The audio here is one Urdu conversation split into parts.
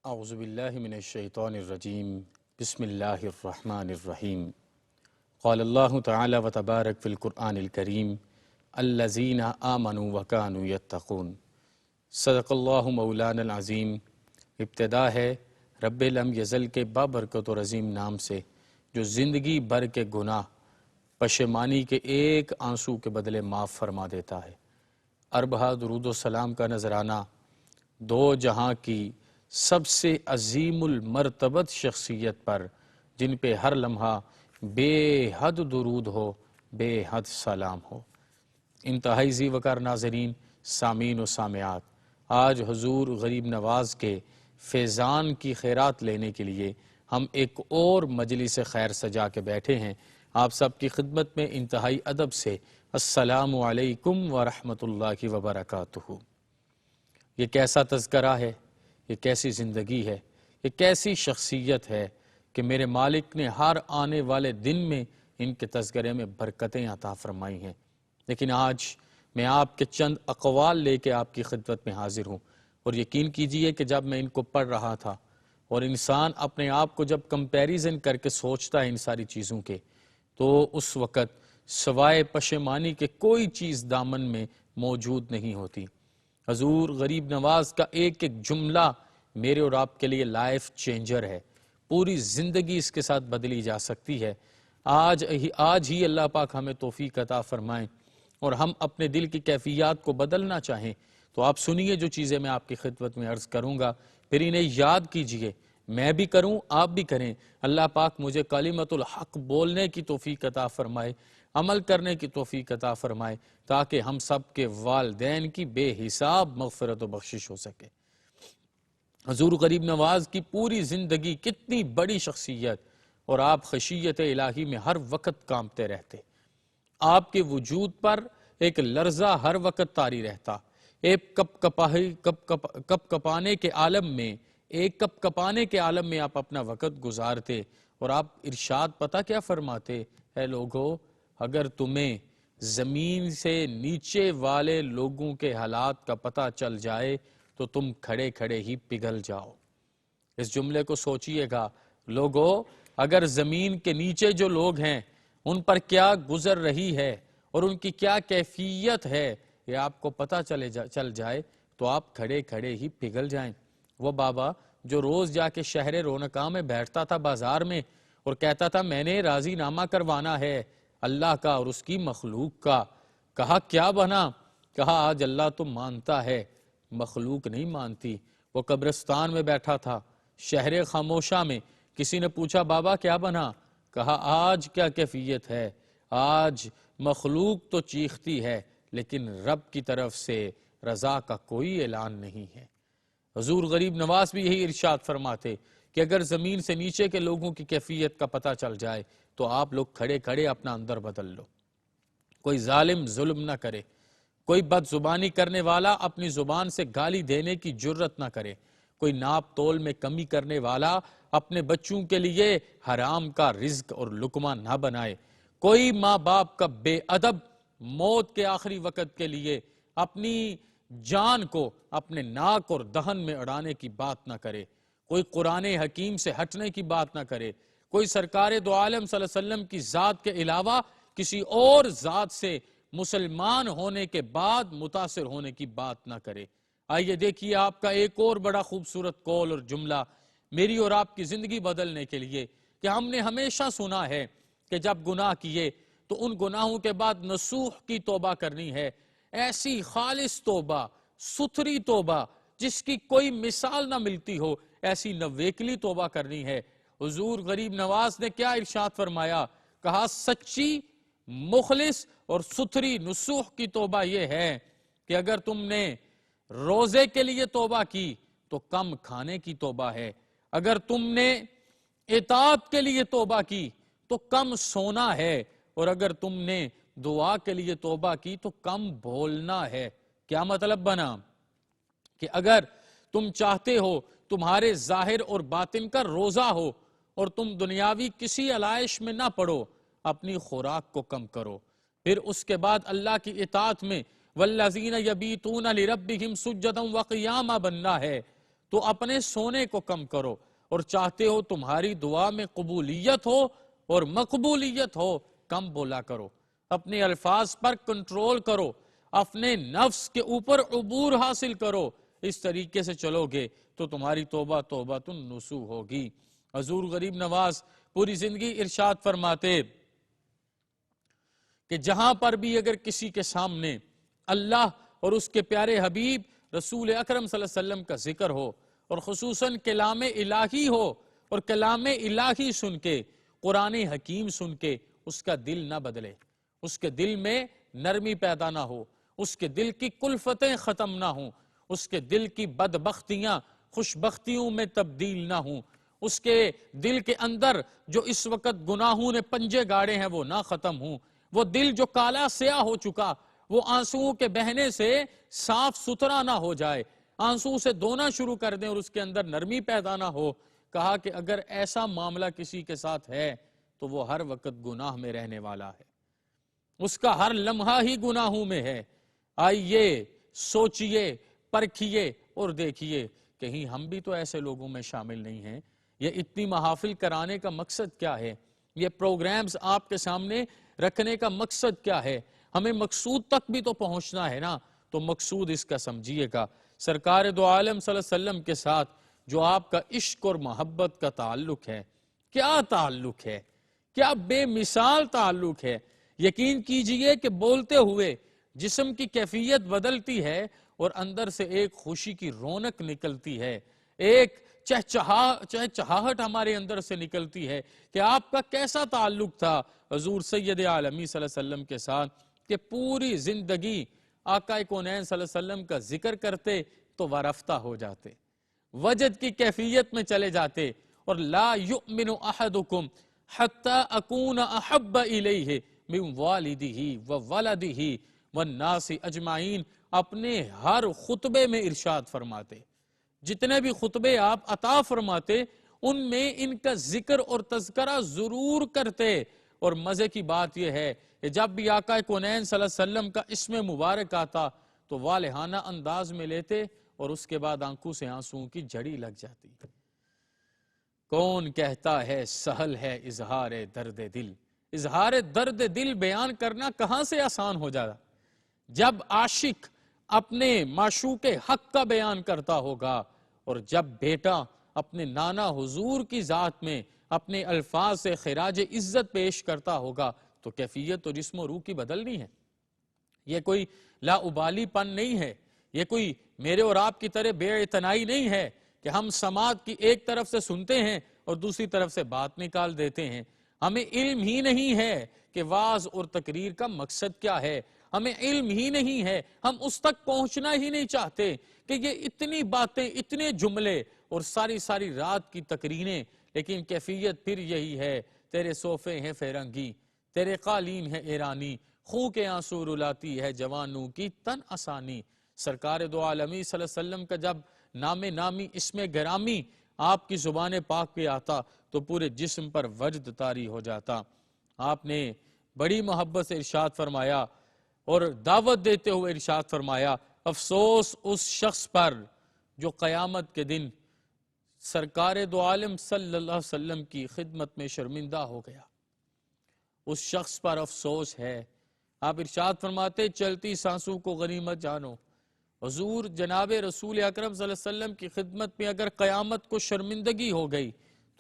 اعوذ باللہ من الشیطان الرجیم بسم اللہ الرحمن الرحیم قال اللہ تعالی و تبارک فی القرآن الکریم الذین آمنوا وکانوا یتقون صدق اللہ مولانا العظیم۔ ابتدا ہے رب لم یزل کے بابرکت و عظیم نام سے جو زندگی بھر کے گناہ پشیمانی کے ایک آنسو کے بدلے معاف فرما دیتا ہے۔ اربہ درود و سلام کا نذرانہ دو جہاں کی سب سے عظیم المرتبت شخصیت پر جن پہ ہر لمحہ بے حد درود ہو، بے حد سلام ہو۔ انتہائی ذی وقار ناظرین، سامعین و سامعات، آج حضور غریب نواز کے فیضان کی خیرات لینے کے لیے ہم ایک اور مجلس خیر سجا کے بیٹھے ہیں۔ آپ سب کی خدمت میں انتہائی ادب سے السلام علیکم ورحمۃ اللہ وبرکاتہ۔ یہ کیسا تذکرہ ہے، یہ کیسی زندگی ہے، یہ کیسی شخصیت ہے کہ میرے مالک نے ہر آنے والے دن میں ان کے تذکرے میں برکتیں عطا فرمائی ہیں۔ لیکن آج میں آپ کے چند اقوال لے کے آپ کی خدمت میں حاضر ہوں، اور یقین کیجئے کہ جب میں ان کو پڑھ رہا تھا اور انسان اپنے آپ کو جب کمپیریزن کر کے سوچتا ہے ان ساری چیزوں کے، تو اس وقت سوائے پشیمانی کے کوئی چیز دامن میں موجود نہیں ہوتی۔ حضور غریب نواز کا ایک ایک جملہ میرے اور آپ کے لیے لائف چینجر ہے، پوری زندگی اس کے ساتھ بدلی جا سکتی ہے۔ آج ہی اللہ پاک ہمیں توفیق عطا فرمائیں اور ہم اپنے دل کی کیفیات کو بدلنا چاہیں تو آپ سنیے جو چیزیں میں آپ کی خدمت میں عرض کروں گا، پھر انہیں یاد کیجئے، میں بھی کروں آپ بھی کریں۔ اللہ پاک مجھے کلمۃ الحق بولنے کی توفیق عطا فرمائے، عمل کرنے کی توفیق عطا فرمائے، تاکہ ہم سب کے والدین کی بے حساب مغفرت و بخشش ہو سکے۔ حضور غریب نواز کی پوری زندگی کتنی بڑی شخصیت، اور آپ خشیت الہی میں ہر وقت کانپتے رہتے۔ آپ کے وجود پر ایک لرزہ ہر وقت طاری رہتا، ایک کپ کپانے کے عالم میں آپ اپنا وقت گزارتے، اور آپ ارشاد پتہ کیا فرماتے؟ اے لوگو، اگر تمہیں زمین سے نیچے والے لوگوں کے حالات کا پتہ چل جائے تو تم کھڑے کھڑے ہی پگھل جاؤ۔ اس جملے کو سوچئے گا، لوگو اگر زمین کے نیچے جو لوگ ہیں ان پر کیا گزر رہی ہے اور ان کی کیا کیفیت ہے، یہ آپ کو پتہ چل جائے تو آپ کھڑے کھڑے ہی پگھل جائیں۔ وہ بابا جو روز جا کے شہر رونقاں میں بیٹھتا تھا بازار میں اور کہتا تھا میں نے راضی نامہ کروانا ہے اللہ کا اور اس کی مخلوق کا، کہا کیا بنا؟ کہا آج اللہ تو مانتا ہے، مخلوق نہیں مانتی۔ وہ قبرستان میں بیٹھا تھا شہر خاموشہ میں، کسی نے پوچھا بابا کیا بنا؟ کہا آج کیا کیفیت ہے؟ آج مخلوق تو چیختی ہے لیکن رب کی طرف سے رضا کا کوئی اعلان نہیں ہے۔ حضور غریب نواز بھی یہی ارشاد فرماتے کہ اگر زمین سے نیچے کے لوگوں کی کیفیت کا پتہ چل جائے تو آپ لوگ کھڑے کھڑے اپنا اندر بدل لو۔ کوئی ظالم ظلم نہ کرے، کوئی بد زبانی کرنے والا اپنی زبان سے گالی دینے کی جرت نہ کرے، کوئی ناپ تول میں کمی کرنے والا اپنے بچوں کے لیے حرام کا رزق اور لقمہ نہ بنائے، کوئی ماں باپ کا بے ادب موت کے آخری وقت کے لیے اپنی جان کو اپنے ناک اور دہن میں اڑانے کی بات نہ کرے، کوئی قرآن حکیم سے ہٹنے کی بات نہ کرے، کوئی سرکار دو عالم صلی اللہ علیہ وسلم کی ذات کے علاوہ کسی اور ذات سے مسلمان ہونے کے بعد متاثر ہونے کی بات نہ کرے۔ آئیے دیکھیے آپ کا ایک اور بڑا خوبصورت قول اور جملہ میری اور آپ کی زندگی بدلنے کے لیے، کہ ہم نے ہمیشہ سنا ہے کہ جب گناہ کیے تو ان گناہوں کے بعد نصوح کی توبہ کرنی ہے، ایسی خالص توبہ، ستھری توبہ جس کی کوئی مثال نہ ملتی ہو، ایسی نویکلی توبہ کرنی ہے۔ حضور غریب نواز نے کیا ارشاد فرمایا؟ کہا سچی، مخلص اور ستھری نصوح کی توبہ یہ ہے کہ اگر تم نے روزے کے لیے توبہ کی تو کم کھانے کی توبہ ہے، اگر تم نے اطاعت کے لیے توبہ کی تو کم سونا ہے، اور اگر تم نے دعا کے لیے توبہ کی تو کم بولنا ہے۔ کیا مطلب بنا؟ کہ اگر تم چاہتے ہو تمہارے ظاہر اور باطن کا روزہ ہو اور تم دنیاوی کسی علائش میں نہ پڑو، اپنی خوراک کو کم کرو، پھر اس کے بعد اللہ کی اطاعت میں وَالَّذِينَ يَبِيتُونَ لِرَبِّهِمْ سُجَّدًا وَقِيَامًا بننا ہے، تو اپنے سونے کو کم کرو، اور چاہتے ہو تمہاری دعا میں قبولیت ہو اور مقبولیت ہو، کم بولا کرو، اپنے الفاظ پر کنٹرول کرو، اپنے نفس کے اوپر عبور حاصل کرو۔ اس طریقے سے چلو گے تو تمہاری توبہ توبۃ النصوح ہوگی۔ حضور غریب نواز پوری زندگی ارشاد فرماتے کہ جہاں پر بھی اگر کسی کے سامنے اللہ اور اس کے پیارے حبیب رسول اکرم صلی اللہ علیہ وسلم کا ذکر ہو، اور خصوصاً کلام الہی ہو، اور کلام الہی سن کے، قرآن حکیم سن کے اس کا دل نہ بدلے، اس کے دل میں نرمی پیدا نہ ہو، اس کے دل کی کلفتیں ختم نہ ہوں، اس کے دل کی بدبختیاں خوشبختیوں میں تبدیل نہ ہوں، اس کے دل کے اندر جو اس وقت گناہوں نے پنجے گاڑے ہیں وہ نہ ختم ہوں، وہ دل جو کالا سیاہ ہو چکا وہ آنسوؤں کے بہنے سے صاف ستھرا نہ ہو جائے، آنسو سے دونا شروع کر دیں اور اس کے اندر نرمی پیدا نہ ہو۔ کہا کہ اگر ایسا معاملہ کسی کے ساتھ ہے تو وہ ہر وقت گناہ میں رہنے والا ہے، اس کا ہر لمحہ ہی گناہوں میں ہے۔ آئیے سوچئے، پرکھیے اور دیکھیے کہیں ہم بھی تو ایسے لوگوں میں شامل نہیں ہیں۔ یہ اتنی محافل کرانے کا مقصد کیا ہے؟ یہ پروگرامز آپ کے سامنے رکھنے کا مقصد کیا ہے؟ ہمیں مقصود تک بھی تو پہنچنا ہے نا، تو مقصود اس کا سمجھیے گا۔ سرکار دو عالم صلی اللہ علیہ وسلم کے ساتھ جو آپ کا عشق اور محبت کا تعلق ہے، کیا تعلق ہے، کیا بے مثال تعلق ہے۔ یقین کیجئے کہ بولتے ہوئے جسم کی کیفیت بدلتی ہے اور اندر سے ایک خوشی کی رونق نکلتی ہے، ایک چہچہاہٹ ہمارے اندر سے نکلتی ہے کہ آپ کا کیسا تعلق تھا حضور سید عالمی صلی اللہ علیہ وسلم کے ساتھ، کہ پوری زندگی آقا کونین صلی اللہ علیہ وسلم کا ذکر کرتے تو وارفتہ ہو جاتے، وجد کی کیفیت میں چلے جاتے، اور لا یؤمن احدکم حتی اکون احب الیہ من والدہ وولدہ والناس اجمعین، اپنے ہر خطبے میں ارشاد فرماتے، جتنے بھی خطبے آپ عطا فرماتے ان میں ان کا ذکر اور تذکرہ ضرور کرتے۔ اور مزے کی بات یہ ہے کہ جب بھی آقا کونین صلی اللہ علیہ وسلم کا اسم مبارک آتا تو والہانہ انداز میں لیتے، اور اس کے بعد آنکھوں سے آنسوں کی جھڑی لگ جاتی۔ کون کہتا ہے سہل ہے اظہار درد دل، اظہار درد دل بیان کرنا کہاں سے آسان ہو جاتا؟ جب عاشق اپنے معشوق حق کا بیان کرتا ہوگا، اور جب بیٹا اپنے نانا حضور کی ذات میں اپنے الفاظ سے خراج عزت پیش کرتا ہوگا، تو کیفیت تو جسم و روح کی بدلنی ہے۔ یہ کوئی لا ابالی پن نہیں ہے، یہ کوئی میرے اور آپ کی طرح بے اعتنائی نہیں ہے کہ ہم سماعت کی ایک طرف سے سنتے ہیں اور دوسری طرف سے بات نکال دیتے ہیں۔ ہمیں علم ہی نہیں ہے کہ وعظ اور تقریر کا مقصد کیا ہے، ہمیں علم ہی نہیں ہے، ہم اس تک پہنچنا ہی نہیں چاہتے کہ یہ اتنی باتیں، اتنے جملے اور ساری ساری رات کی تقریریں، لیکن کیفیت پھر یہی ہے، تیرے صوفے ہیں فرنگی، تیرے قالین ہے ایرانی، خون کے آنسو رلاتی ہے جوانوں کی تن آسانی۔ سرکار دو عالمی صلی اللہ علیہ وسلم کا جب نام نامی اسم گرامی آپ کی زبان پاک پہ آتا تو پورے جسم پر وجد طاری ہو جاتا۔ آپ نے بڑی محبت سے ارشاد فرمایا اور دعوت دیتے ہوئے ارشاد فرمایا، افسوس اس شخص پر جو قیامت کے دن سرکار دو عالم صلی اللہ علیہ وسلم کی خدمت میں شرمندہ ہو گیا، اس شخص پر افسوس ہے۔ آپ ارشاد فرماتے چلتی سانسوں کو غنیمت جانو۔ حضور جناب رسول اکرم صلی اللہ علیہ وسلم کی خدمت میں اگر قیامت کو شرمندگی ہو گئی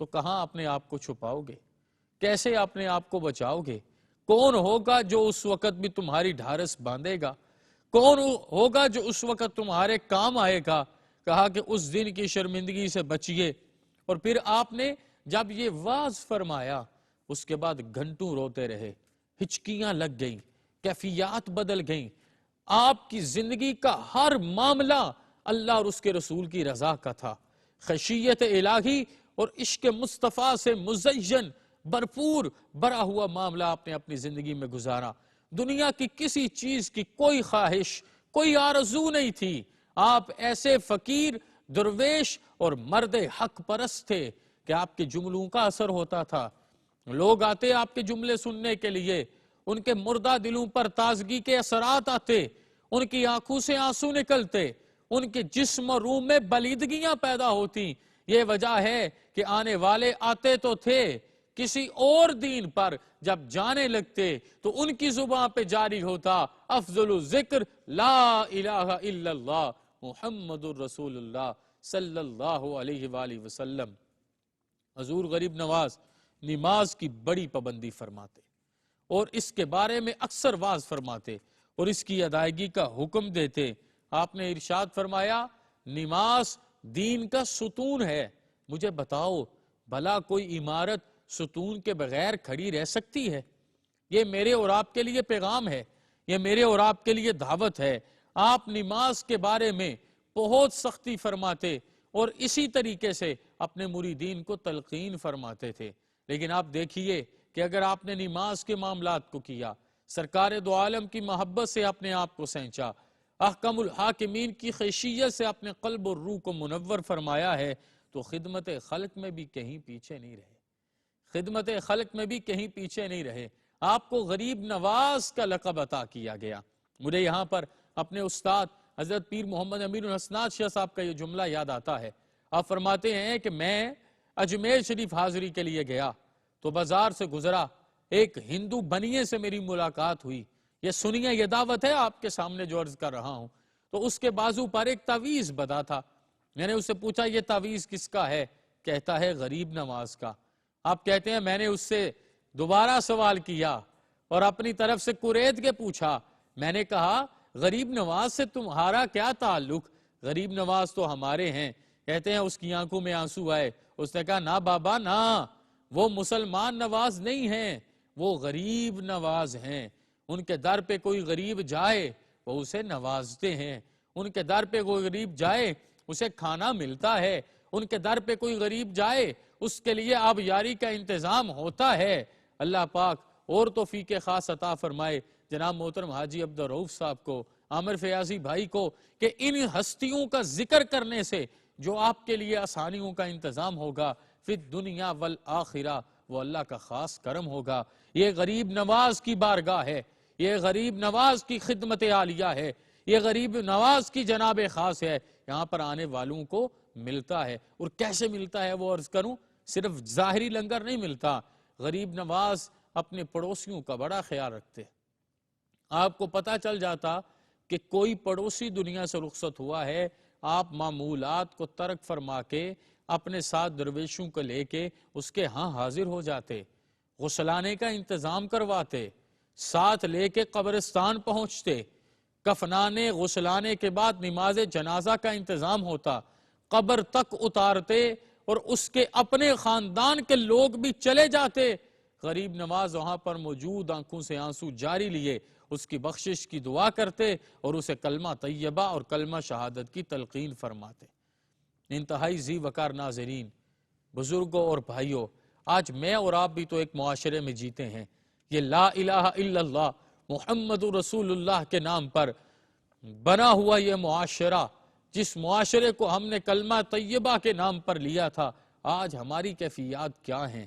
تو کہاں اپنے آپ کو چھپاؤ گے؟ کیسے اپنے آپ کو بچاؤ گے؟ کون ہوگا جو اس وقت بھی تمہاری ڈھارس باندھے گا؟ کون ہوگا جو اس وقت تمہارے کام آئے گا؟ کہا کہ اس دن کی شرمندگی سے بچیے۔ اور پھر آپ نے جب یہ واعظ فرمایا اس کے بعد گھنٹوں روتے رہے، ہچکیاں لگ گئیں، کیفیات بدل گئیں، آپ کی زندگی کا ہر معاملہ اللہ اور اس کے رسول کی رضا کا تھا، خشیت الہی اور عشق مصطفیٰ سے مزین بھرپور بھرا ہوا معاملہ آپ نے اپنی زندگی میں گزارا۔ دنیا کی کسی چیز کی کوئی خواہش، کوئی آرزو نہیں تھی۔ آپ ایسے فقیر، درویش اور مرد حق پرست تھے کہ آپ کے جملوں کا اثر ہوتا تھا۔ لوگ آتے آپ کے جملے سننے کے لیے، ان کے مردہ دلوں پر تازگی کے اثرات آتے، ان کی آنکھوں سے آنسو نکلتے، ان کے جسم اور روح میں بلیدگیاں پیدا ہوتی. یہ وجہ ہے کہ آنے والے آتے تو تھے کسی اور دین پر، جب جانے لگتے تو ان کی زبان پہ جاری ہوتا افضل الذکر لا الہ الا اللہ محمد الرسول اللہ صلی اللہ علیہ وآلہ وسلم. حضور غریب نواز نماز کی بڑی پابندی فرماتے اور اس کے بارے میں اکثر واز فرماتے اور اس کی ادائیگی کا حکم دیتے. آپ نے ارشاد فرمایا نماز دین کا ستون ہے. مجھے بتاؤ بھلا کوئی عمارت ستون کے بغیر کھڑی رہ سکتی ہے؟ یہ میرے اور آپ کے لیے پیغام ہے، یہ میرے اور آپ کے لیے دعوت ہے. آپ نماز کے بارے میں بہت سختی فرماتے اور اسی طریقے سے اپنے مریدین کو تلقین فرماتے تھے. لیکن آپ دیکھیے کہ اگر آپ نے نماز کے معاملات کو کیا، سرکار دو عالم کی محبت سے اپنے آپ کو سینچا، احکم الحاکمین کی خیشیت سے اپنے قلب اور روح کو منور فرمایا ہے، تو خدمت خلق میں بھی کہیں پیچھے نہیں رہے. خدمت خلق میں بھی کہیں پیچھے نہیں رہے. آپ کو غریب نواز کا لقب عطا کیا گیا. مجھے یہاں پر اپنے استاد حضرت پیر محمد امین الحسنات شاہ صاحب کا یہ جملہ یاد آتا ہے. آپ فرماتے ہیں کہ میں اجمیر شریف حاضری کے لیے گیا تو بازار سے گزرا، ایک ہندو بنیے سے میری ملاقات ہوئی. یہ سنیے، یہ دعوت ہے آپ کے سامنے جو عرض کر رہا ہوں. تو اس کے بازو پر ایک تعویذ بدا تھا. میں نے اس سے پوچھا یہ تعویذ کس کا ہے؟ کہتا ہے غریب نواز کا. آپ کہتے ہیں میں نے اس سے دوبارہ سوال کیا اور اپنی طرف سے قرید کے پوچھا. میں نے کہا غریب نواز سے تمہارا کیا تعلق؟ غریب نواز تو ہمارے ہیں. کہتے ہیں اس کی آنکھوں میں آنسو آئے. اس نے کہا نہ بابا نہ، وہ مسلمان نواز نہیں ہیں، وہ غریب نواز ہیں. ان کے در پہ کوئی غریب جائے وہ اسے نوازتے ہیں. ان کے در پہ کوئی غریب جائے اسے کھانا ملتا ہے. ان کے در پہ کوئی غریب جائے اس کے لیے آب یاری کا انتظام ہوتا ہے. اللہ پاک اور توفیق خاص عطا فرمائے جناب محترم حاجی عبدالرؤف صاحب کو، عامر فیاضی بھائی کو، کہ ان ہستیوں کا ذکر کرنے سے جو آپ کے لیے آسانیوں کا انتظام ہوگا فی الدنیا والآخرہ، وہ اللہ کا خاص کرم ہوگا. یہ غریب نواز کی بارگاہ ہے، یہ غریب نواز کی خدمت عالیہ ہے، یہ غریب نواز کی جناب خاص ہے. یہاں پر آنے والوں کو ملتا ہے. اور کیسے ملتا ہے وہ عرض کروں، صرف ظاہری لنگر نہیں ملتا. غریب نواز اپنے پڑوسیوں کا بڑا خیال رکھتے. آپ کو پتہ چل جاتا کہ کوئی پڑوسی دنیا سے رخصت ہوا ہے، آپ معمولات کو ترک فرما کے اپنے ساتھ درویشوں کو لے کے اس کے ہاں حاضر ہو جاتے، غسلانے کا انتظام کرواتے، ساتھ لے کے قبرستان پہنچتے، کفنانے غسلانے کے بعد نماز جنازہ کا انتظام ہوتا، قبر تک اتارتے اور اس کے اپنے خاندان کے لوگ بھی چلے جاتے. غریب نواز وہاں پر موجود آنکھوں سے آنسو جاری لیے اس کی بخشش کی دعا کرتے اور اسے کلمہ طیبہ اور کلمہ شہادت کی تلقین فرماتے. انتہائی ذی وقار ناظرین، بزرگوں اور بھائیوں، آج میں اور آپ بھی تو ایک معاشرے میں جیتے ہیں. یہ لا الہ الا اللہ محمد رسول اللہ کے نام پر بنا ہوا یہ معاشرہ، جس معاشرے کو ہم نے کلمہ طیبہ کے نام پر لیا تھا، آج ہماری کیفیات کیا ہیں؟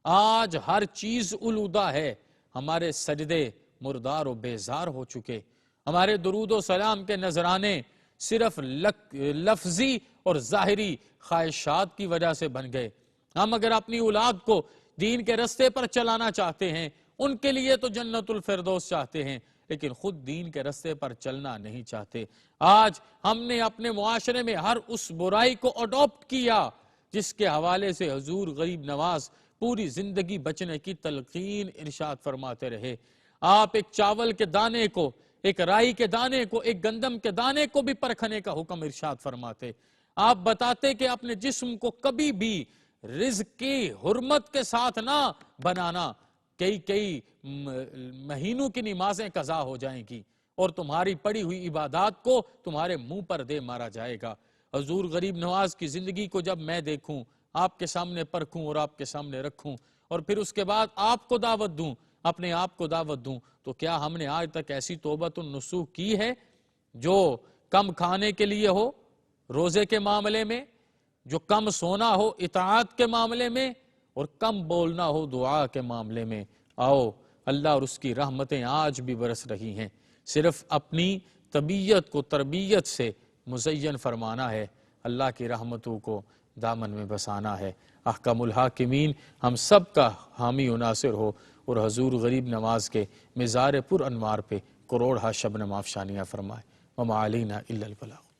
آج ہر چیز الودہ ہے. ہمارے سجدے مردار و بیزار ہو چکے، ہمارے درود و سلام کے نذرانے صرف لفظی اور ظاہری خواہشات کی وجہ سے بن گئے. ہم اگر اپنی اولاد کو دین کے رستے پر چلانا چاہتے ہیں، ان کے لیے تو جنت الفردوس چاہتے ہیں، لیکن خود دین کے رستے پر چلنا نہیں چاہتے. آج ہم نے اپنے معاشرے میں ہر اس برائی کو اڈاپٹ کیا جس کے حوالے سے حضور غریب نواز پوری زندگی بچنے کی تلقین ارشاد فرماتے رہے. آپ ایک چاول کے دانے کو، ایک رائی کے دانے کو، ایک گندم کے دانے کو بھی پرکھنے کا حکم ارشاد فرماتے. آپ بتاتے کہ اپنے جسم کو کبھی بھی رزق کی حرمت کے ساتھ نہ بنانا. کئی مہینوں کی نمازیں قضا ہو جائیں گی اور تمہاری پڑی ہوئی عبادات کو تمہارے منہ پر دے مارا جائے گا. حضور غریب نواز کی زندگی کو جب میں دیکھوں، آپ کے سامنے پرکھوں اور آپ کے سامنے رکھوں اور پھر اس کے بعد آپ کو دعوت دوں، اپنے آپ کو دعوت دوں، تو کیا ہم نے آج تک ایسی توبۃ النصوح کی ہے جو کم کھانے کے لیے ہو روزے کے معاملے میں، جو کم سونا ہو اطاعت کے معاملے میں، اور کم بولنا ہو دعا کے معاملے میں؟ آؤ، اللہ اور اس کی رحمتیں آج بھی برس رہی ہیں. صرف اپنی طبیعت کو تربیت سے مزین فرمانا ہے، اللہ کی رحمتوں کو دامن میں بسانا ہے۔ احکم الحاکمین ہم سب کا حامی و ناصر ہو اور حضور غریب نواز کے مزار پر انوار پہ کروڑ ہا شبنم آفشانیاں فرمائے۔ وما علینا الا البلاغ۔